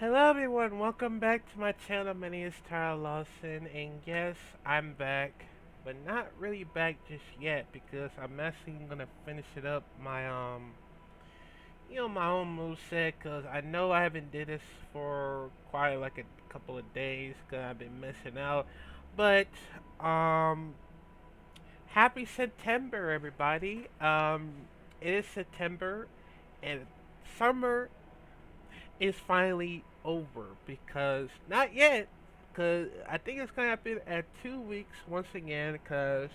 Hello everyone, welcome back to my channel. My name is Tyler Lawson, and yes, I'm back, but not really back just yet because I'm actually gonna finish it up my own moveset because I know I haven't did this for quite like a couple of days because I've been missing out. But um, happy September, everybody. It is September, and summer is finally over because not yet, because I think it's gonna happen at 2 weeks once again. Because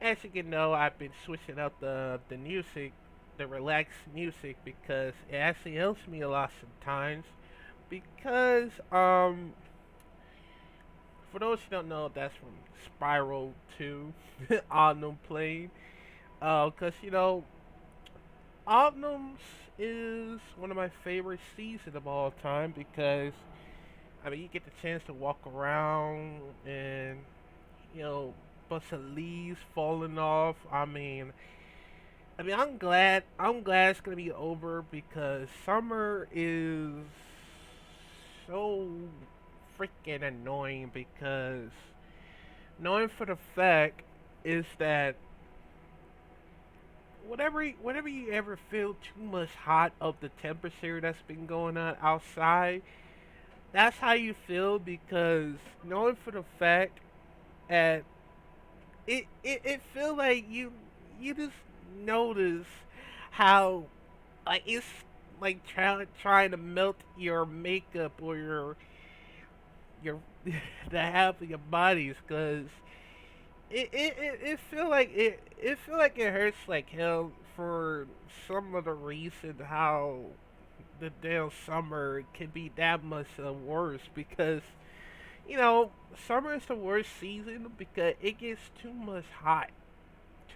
as you can know, I've been switching out the music, the relaxed music, because it actually helps me a lot sometimes. Because for those who don't know, that's from Spiral 2 on plane. Because Autumn's is one of my favorite seasons of all time because you get the chance to walk around and you know bunch of leaves falling off. I'm glad it's gonna be over because summer is so freaking annoying because knowing for the fact is that whenever you ever feel too much hot of the temperature that's been going on outside, that's how you feel because knowing for the fact that it feel like you just notice how like it's like trying to melt your makeup or your the half of your bodies because it feel like it hurts like hell for some of the reason how the damn summer can be that much worse because summer is the worst season because it gets too much hot,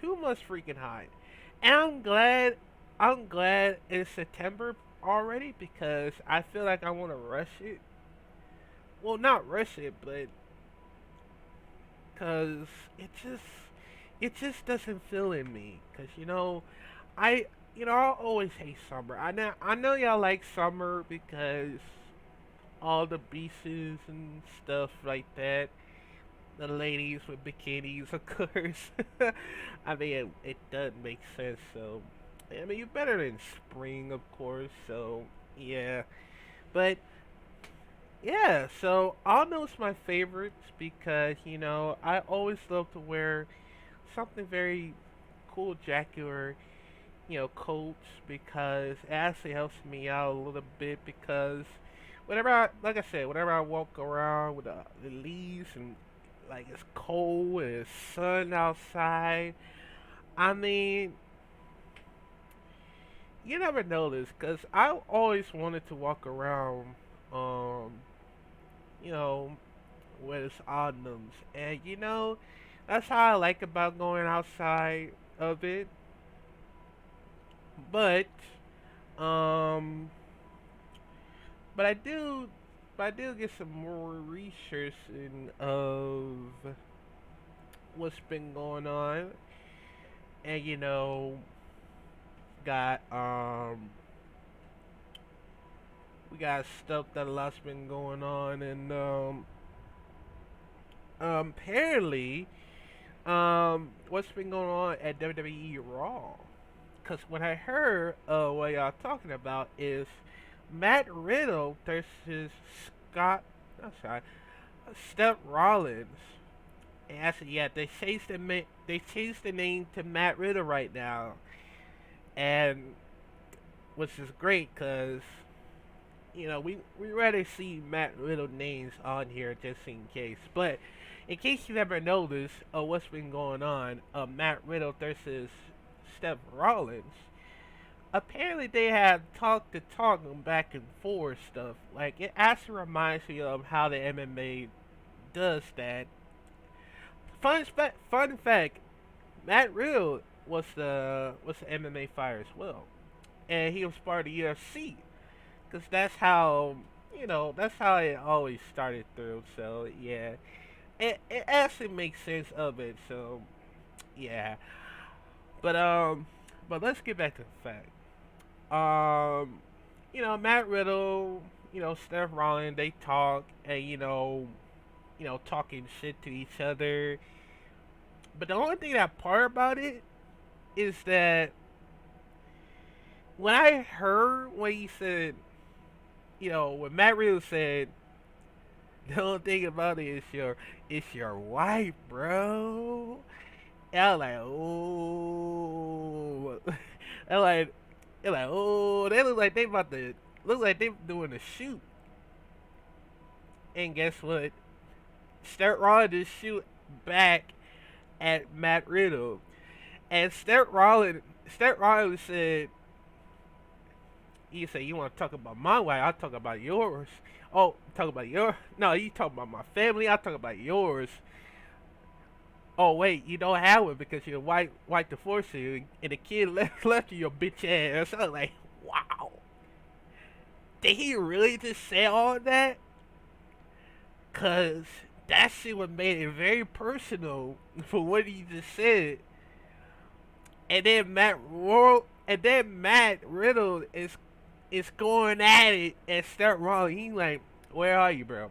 too much freaking hot, and I'm glad it's September already because I feel like I want to rush it. Well, not rush it, but because it just doesn't feel in me. Because I I always hate summer. I know y'all like summer because all the beaches and stuff like that. The ladies with bikinis, of course. It does make sense. So, you're better than spring, of course. So, yeah. But yeah, so all those my favorites because I always love to wear something very cool, jacket or coats because it actually helps me out a little bit because like I said, whenever I walk around with the leaves and like it's cold and it's sun outside, I mean, you never know this because I always wanted to walk around, um, you know, where it's autumns, and that's how I like about going outside of it, but um. But I do get some more research of what's been going on, and got we got stuff that a lot's been going on, and apparently what's been going on at WWE Raw. Cause what I heard, what y'all talking about is Matt Riddle versus Scott. I'm sorry, Steph Rollins. And actually, yeah, they changed the name to Matt Riddle right now, and which is great because we rather see Matt Riddle names on here just in case. But in case you never noticed, what's been going on, Matt Riddle versus Steph Rollins. Apparently, they had talk to talk and back and forth stuff. Like it actually reminds me of how the MMA does that. Fun fact: Matt Riddle was the MMA fighter as well, and he was part of the UFC. Cause that's how it always started through. So yeah, it actually makes sense of it. So yeah, but but let's get back to the fact. Matt Riddle. Steph Rollins, they talk and talking shit to each other. But the only thing that part about it is that when I heard when he said, when Matt Riddle said, the only thing about it is your wife, bro. And I was like, oh, and oh, they look like they doing a shoot. And guess what? Start Rollins to shoot back at Matt Riddle. And Steph Rollins said, you want to talk about my wife, I'll talk about yours. Oh, talk about your, no, you talk about my family, I'll talk about yours. Oh, wait, you don't have one because your wife divorced you and the kid left you, your bitch ass. I was like, wow. Did he really just say all that? Because that shit would made it very personal for what he just said. And then Matt Riddle is going at it and start wrong. He's like, "Where are you, bro?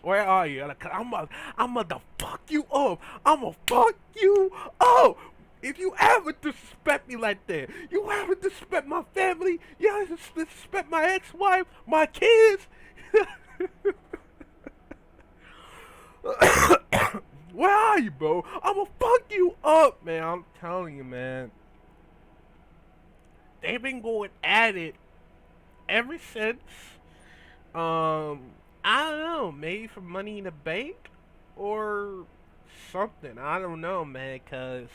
Where are you?" Like, I'm gonna fuck you up. I'm gonna fuck you up. If you ever disrespect me like that, you ever disrespect my family, you ever disrespect my ex-wife, my kids. Where are you, bro? I'm gonna fuck you up, man. I'm telling you, man. They've been going at it ever since. I don't know. Maybe for Money in the Bank or something. I don't know, man. Cause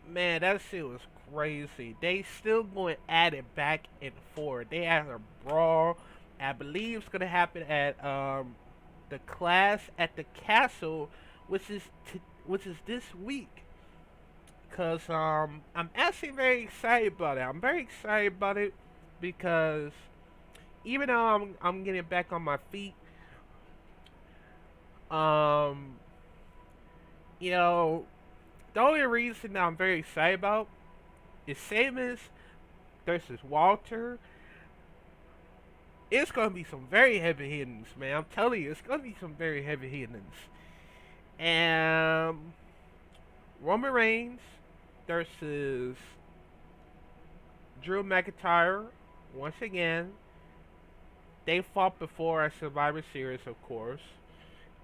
man, that shit was crazy. They still going at it back and forth. They had a brawl. I believe it's gonna happen at the Clash at the Castle, which is this week. Cause I'm actually very excited about it. I'm very excited about it because even though I'm getting back on my feet, um, you know, the only reason that I'm very excited about is Samus versus Walter. It's gonna be some very heavy hittings, man. I'm telling you, it's gonna be some very heavy hittings. And Roman Reigns versus Drew McIntyre once again. They fought before at Survivor Series, of course,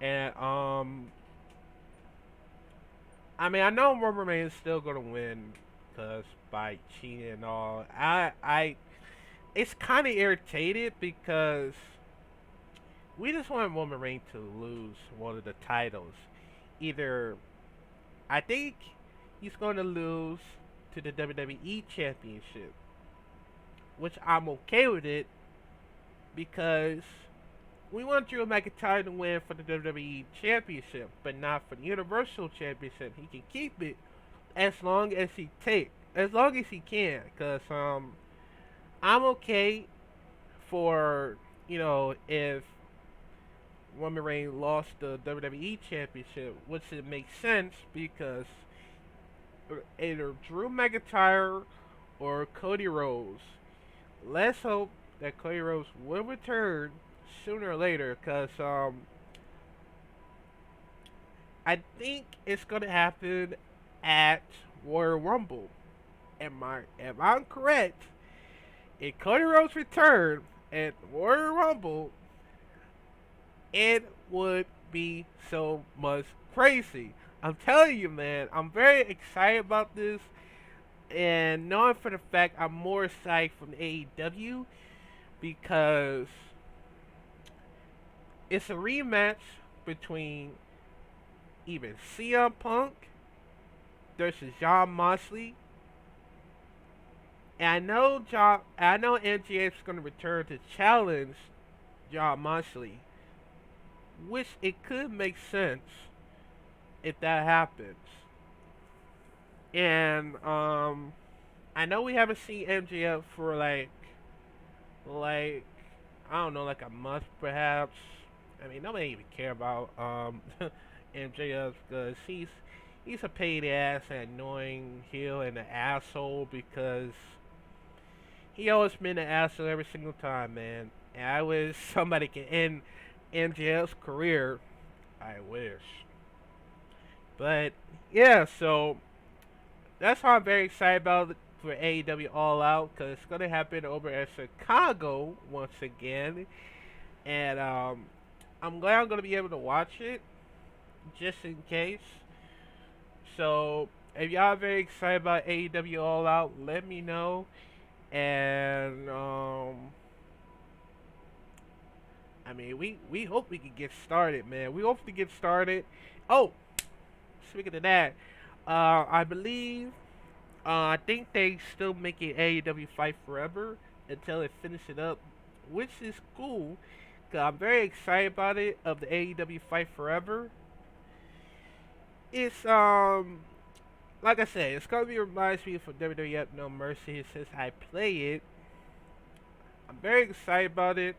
and I mean, I know Roman Reigns is still gonna win, cause by cheating and all. It's kind of irritated because we just want Roman Reigns to lose one of the titles. Either I think he's going to lose to the WWE Championship, which I'm okay with it because we want Drew McIntyre to win for the WWE Championship, but not for the Universal Championship. He can keep it as long as as long as he can, cause I'm okay for if Roman Reigns lost the WWE Championship, which it makes sense because either Drew McIntyre or Cody Rhodes. Let's hope that Cody Rhodes will return sooner or later, cause I think it's gonna happen at Royal Rumble. If I'm correct, if Cody Rhodes return at Royal Rumble, it would be so much crazy. I'm telling you, man. I'm very excited about this, and knowing for the fact I'm more excited from AEW because it's a rematch between even CM Punk versus Jon Moxley. And I know MJF is going to return to challenge Jon Moxley, which it could make sense if that happens. And I know we haven't seen MJF for like I don't know, like a month perhaps. I mean, nobody even care about MJF because he's a paid ass and annoying heel and an asshole because he always been an asshole every single time, man. And I wish somebody can end MJF's career. I wish. But yeah, so that's why I'm very excited about it for AEW All Out because it's gonna happen over at Chicago once again, and I'm glad I'm gonna be able to watch it just in case. So if y'all are very excited about AEW All Out, let me know. And I mean, we hope we can get started, man. We hope to get started. Oh, speaking of that, I believe I think they still making AEW Fight Forever until they finish it up, which is cool. Cause I'm very excited about it. Of the AEW Fight Forever, it's like I said, it's gonna be reminds me for WWF No Mercy since I play it. I'm very excited about it,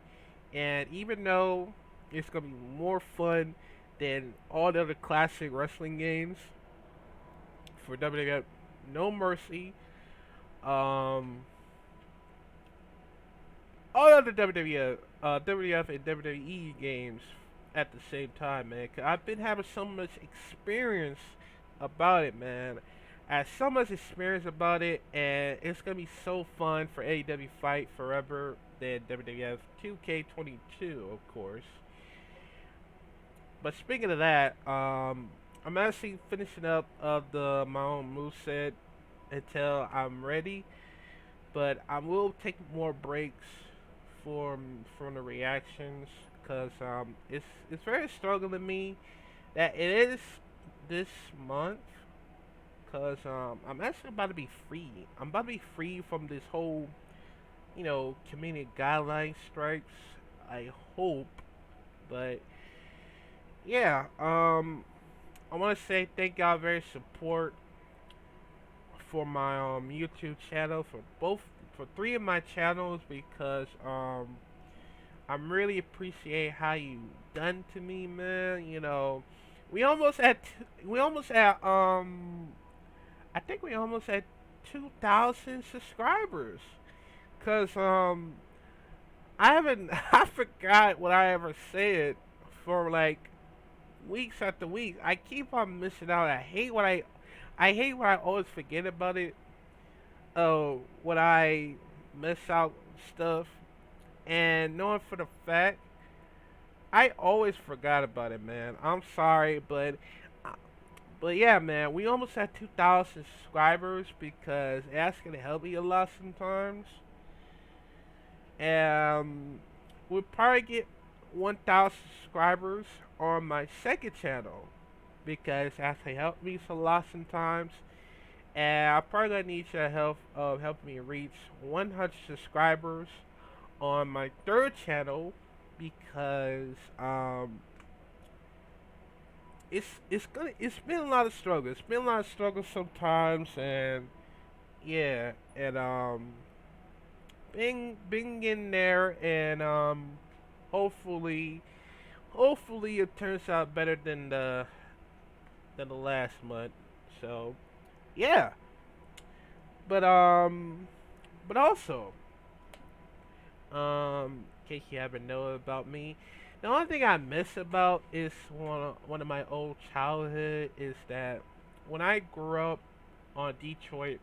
and even though it's gonna be more fun than all the other classic wrestling games for WWF No Mercy, um, all other WWF and WWE games at the same time, man. Cause I've been having so much experience about it, man. I had so much experience about it, and it's gonna be so fun for AEW Fight Forever than WWF 2K22, of course. But speaking of that, I'm actually finishing up of the my own moveset until I'm ready. But I will take more breaks from the reactions because it's very struggling to me that it is this month because I'm actually about to be free. I'm about to be free from this whole community guideline strikes. I hope, but yeah, I want to say thank y'all very support for my YouTube channel for three of my channels because I'm really appreciate how you done to me, man. We almost at we almost at I think we almost at 2,000 subscribers. Cause I haven't I forgot what I ever said for like weeks after weeks. I keep on missing out. I hate when I always forget about it. Oh, when I miss out stuff, and knowing for the fact I always forgot about it, man. I'm sorry, uh, but yeah, man, we almost had 2,000 subscribers because that's gonna help me a lot sometimes. We'll probably get 1,000 subscribers on my second channel because that's gonna help me a lot sometimes. And I'm probably gonna need your help of helping me reach 100 subscribers on my third channel because it's been a lot of struggle. It's been a lot of struggle sometimes, and yeah, and being in there, and hopefully hopefully it turns out better than the last month. So yeah, but also in case you haven't know about me, the only thing I miss about is one of my old childhood is that when I grew up on Detroit,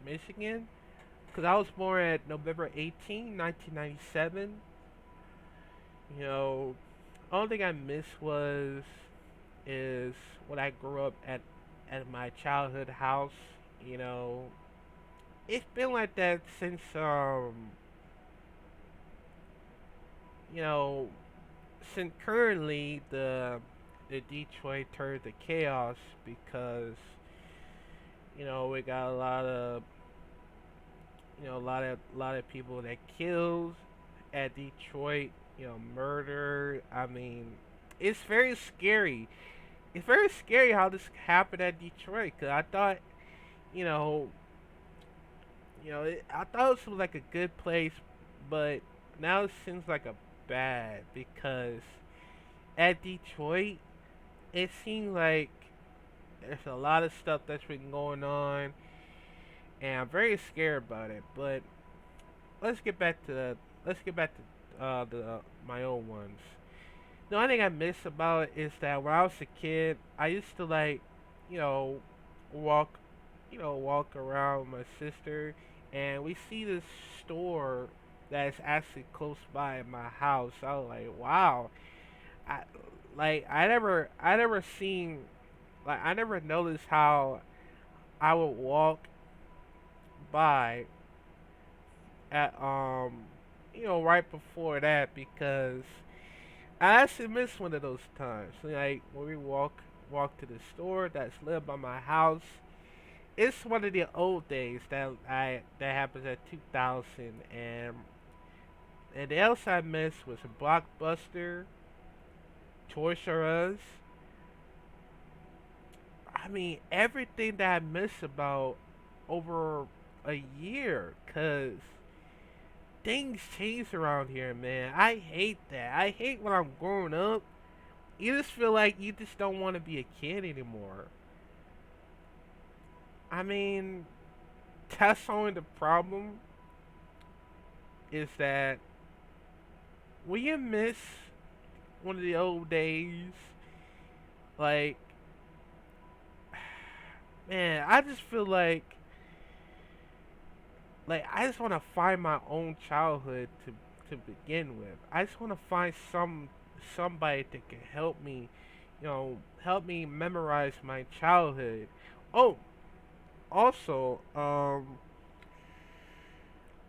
Michigan, because I was born at November 18, 1997. You know, only thing I miss was is when I grew up at my childhood house. You know, it's been like that since you know since currently the Detroit turned to chaos because we got a lot of a lot of people that killed at Detroit, murder. I mean, it's very scary. It's very scary how this happened at Detroit. Cause I thought, you know, I thought it was like a good place, but now it seems like a bad because at Detroit, it seems like there's a lot of stuff that's been going on, and I'm very scared about it. But let's get back to let's get back to the my own ones. The only thing I miss about it is that when I was a kid, I used to like, you know, walk, walk around with my sister, and we see this store that's actually close by my house. I was like, wow, I I never seen, like, I never noticed how I would walk by at right before that because I actually miss one of those times. Like when we walk to the store that's live by my house. It's one of the old days that happens at 2000 and the else I missed was a Blockbuster, Toys R Us. I mean everything that I miss about over a year, cause things change around here, man. I hate that. I hate when I'm growing up. You just feel like you just don't want to be a kid anymore. I mean, that's only the problem is that when you miss one of the old days, like, man, I just feel like I just want to find my own childhood to begin with. I just want to find somebody that can help me, help me memorize my childhood. Oh, also,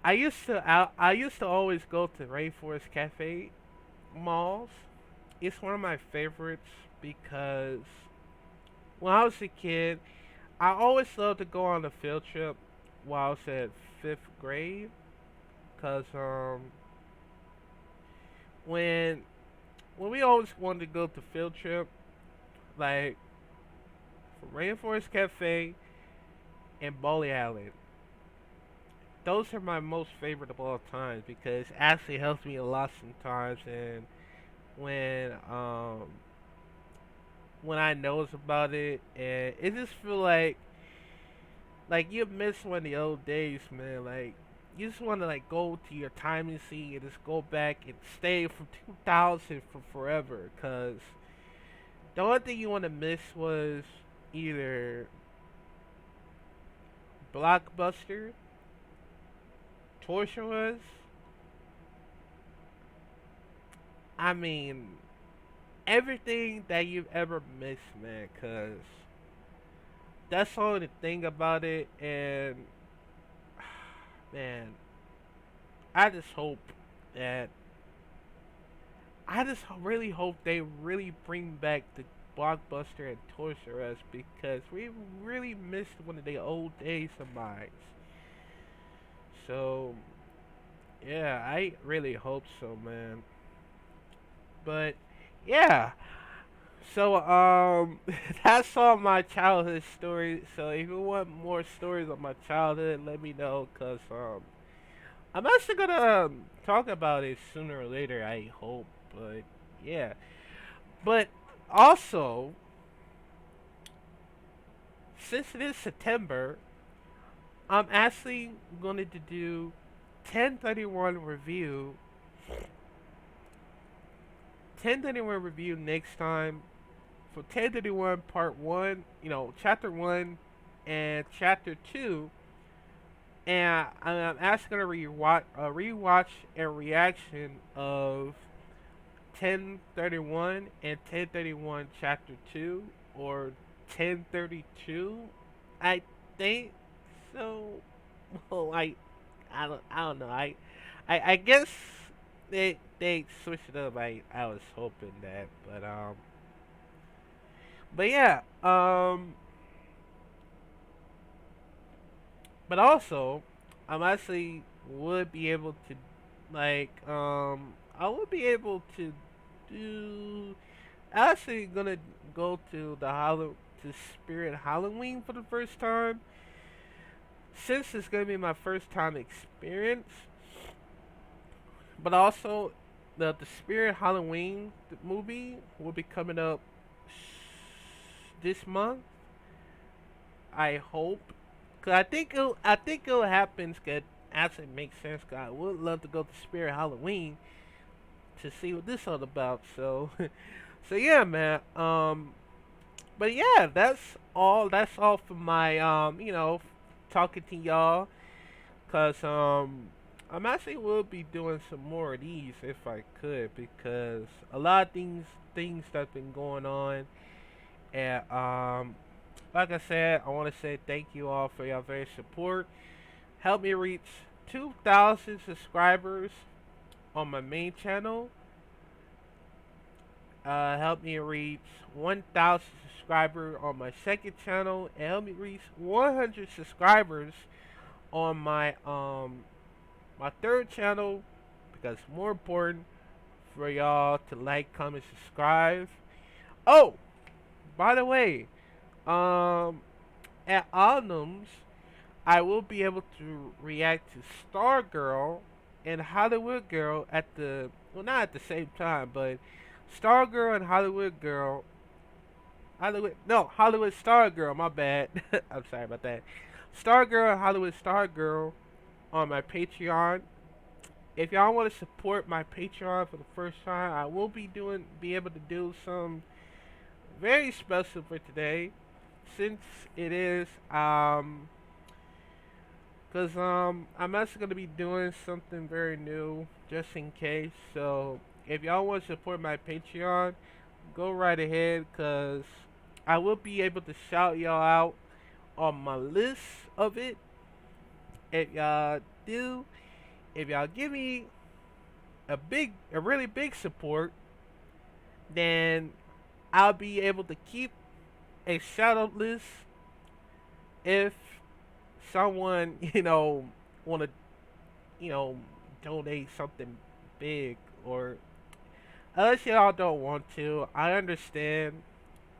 I used to always go to Rainforest Cafe malls. It's one of my favorites because when I was a kid, I always loved to go on a field trip while I was at fifth grade. Cause when when we always wanted to go to field trip, like from Rainforest Cafe and Bowling Alley, those are my most favorite of all times because it actually helps me a lot sometimes. And when um when I knows about it, and it just feel like you miss one of the old days, man. Like you just want to like go to your time machine and just go back and stay from 2000 for forever. Cause the only thing you want to miss was either Blockbuster, Toys R Us. I mean, everything that you've ever missed, man. Cause that's the only thing about it, and man, I just hope that I just really hope they really bring back the Blockbuster and Toys R Us because we really missed one of the old days of mine. So yeah, I really hope so, man. But yeah, so that's all my childhood stories. So if you want more stories of my childhood, let me know, cause I'm actually gonna talk about it sooner or later. I hope, but yeah. But also, since it is September, I'm actually going to do 1031 review, 1031 review next time for 1031 part 1, chapter 1 and chapter 2. And I'm actually going to rewatch a reaction of 1031 and 1031 chapter 2 or 1032. I think so. Well, I don't know. I guess they switched it up. I was hoping that, but yeah. But also, I'm actually would be able to I would be able to do. Actually, gonna go to to Spirit Halloween for the first time. Since it's gonna be my first time experience, but also the Spirit Halloween movie will be coming up this month. I hope, Cause I think it'll happen. Cause actually makes sense. Cause I would love to go to Spirit Halloween to see what this all about. So, so yeah, man. But yeah, that's all. That's all for my talking to y'all. Cause I'm actually will be doing some more of these if I could because a lot of things that's been going on and like I said, I want to say thank you all for your very support. Help me reach 2,000 subscribers on my main channel. Help me reach 1,000 subscribers on my second channel, and help me reach 100 subscribers on my third channel because it's more important for y'all to like, comment, subscribe. Oh, by the way, um, at Alnums, I will be able to react to Stargirl and Hollywood Girl at the well, not at the same time, but Stargirl and Hollywood Girl, Hollywood Stargirl. My bad. I'm sorry about that. Stargirl and Hollywood Stargirl on my Patreon. If y'all want to support my Patreon for the first time, I will be able to do some very special for today, since it is cause I'm actually gonna be doing something very new just in case. So if y'all want to support my Patreon, go right ahead, cause I will be able to shout y'all out on my list of it. If y'all do, if y'all give me a really big support, then I'll be able to keep a shout out list if someone, want to, you know, donate something big or unless y'all don't want to. I understand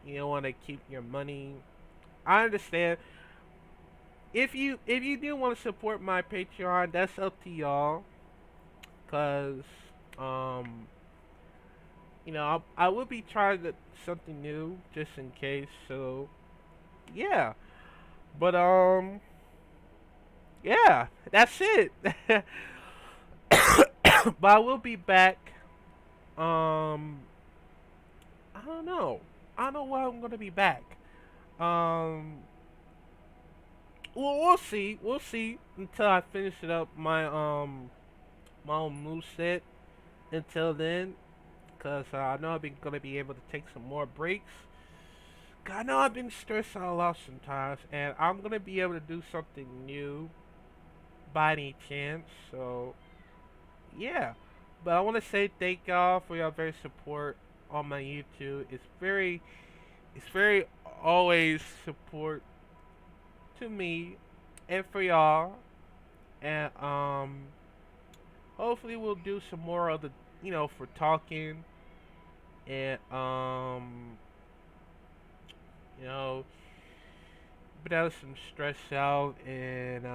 you don't want to keep your money. I understand. If you do want to support my Patreon, that's up to y'all. Cause um I will be trying something new just in case. So yeah, but yeah, that's it. But I will be back. Um, I don't know. I don't know why I'm gonna be back. Um, well, we'll see. We'll see until I finish it up my own move set. Until then, cause I know gonna be able to take some more breaks. I know I've been stressed out a lot sometimes, and I'm gonna be able to do something new by any chance. So yeah, but I want to say thank y'all for your very support on my YouTube. It's very always support to me and for y'all, and hopefully we'll do some more of the for talking and you know but I was some stress out and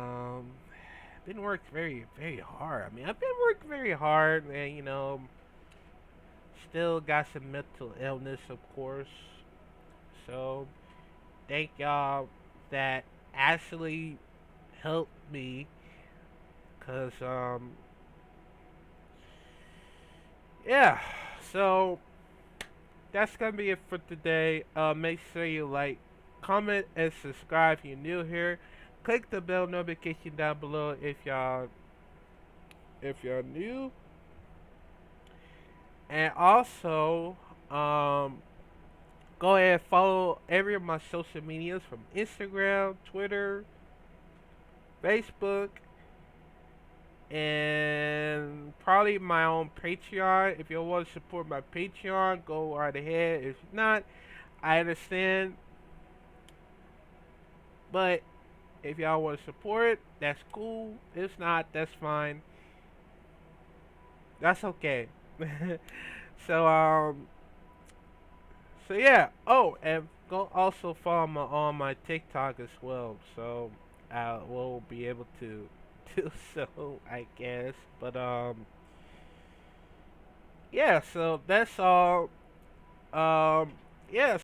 been worked very hard. I mean, I've been working very hard, and still got some mental illness, of course. So thank y'all that actually helped me, cause yeah. So that's gonna be it for today. Make sure you like, comment, and subscribe if you're new here. Click the bell notification down below if you're new, and also go ahead and follow every of my social medias from Instagram, Twitter, Facebook, and probably my own Patreon. If you want to support my Patreon, go right ahead. If not, I understand. But if y'all want to support it, that's cool. If not, that's fine. That's okay. so so yeah. Oh, and go also follow me on my TikTok as well. So I will be able to do so, I guess. But yeah. So that's all. Um, yeah.